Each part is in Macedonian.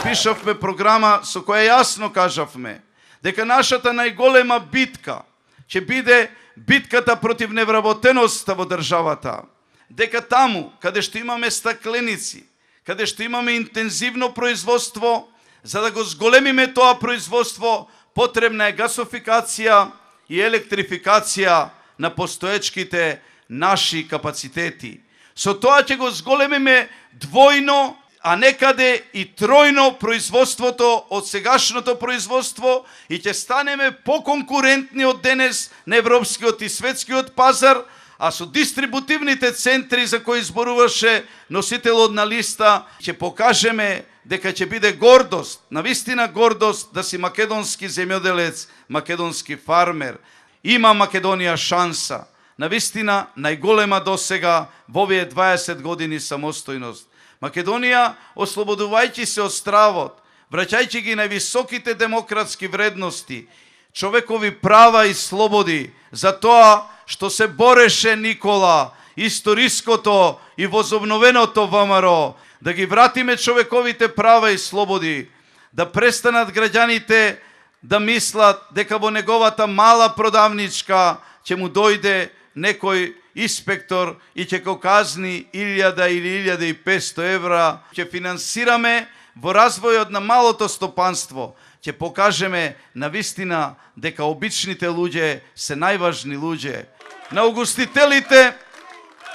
подпишавме програма со која јасно кажавме дека нашата најголема битка ќе биде битката против невработеноста во државата. Дека таму, каде што имаме стакленици, каде што имаме интензивно производство, за да го зголемиме тоа производство, потребна е гасофикација и електрификација на постоечките наши капацитети. Со тоа ќе го зголемиме двојно, а некаде и тројно производството од сегашното производство и ќе станеме поконкурентни од денес на европскиот и светскиот пазар, а со дистрибутивните центри за кои зборуваше носителот на листа, ќе покажеме дека ќе биде гордост, навистина гордост да си македонски земјоделец, македонски фармер. Има Македонија шанса, навистина најголема досега во овие 20 години самостојност. Македонија, ослободувајќи се од стравот, враќајќи ги највисоките демократски вредности, човекови права и слободи, за тоа што се бореше Никола, историското и возобновеното ВМРО, да ги вратиме човековите права и слободи, да престанат граѓаните да мислат дека во неговата мала продавничка ќе му дојде некој инспектор и ќе го казни 1000 или 1500 евра. Ќе финансираме во развојот на малото стопанство. Ќе покажеме навистина дека обичните луѓе се најважни луѓе. На угостителите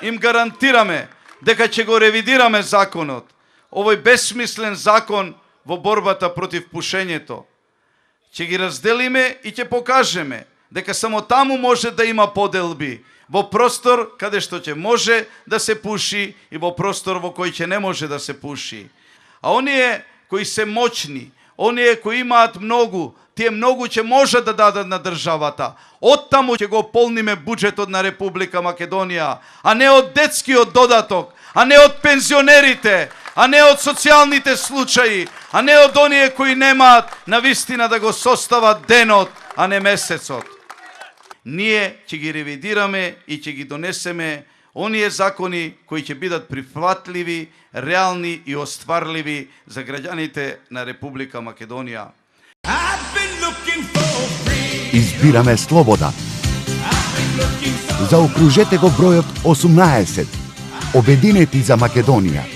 им гарантираме дека ќе го ревидираме законот. Овој бесмислен закон во борбата против пушењето. Ќе ги разделиме и ќе покажеме дека само таму може да има поделби. Во простор каде што ќе може да се пуши и во простор во кој ќе не може да се пуши. А оние кои се моćни, оние кои имаат многу, тие многу ќе може да дадат на државата. Оттаму ќе го полниме буџетот на Република Македонија, а не од детскиот додаток, а не од пензионерите, а не од социјалните случаи, а не од оние кои немаат навистина да го состават денот, а не месецот. Ние ќе ги ревидираме и ќе ги донесеме оние закони кои ќе бидат прифатливи, реални и остварливи за граѓаните на Република Македонија. Избираме слобода. Заокружете го бројот 18. Обединети за Македонија.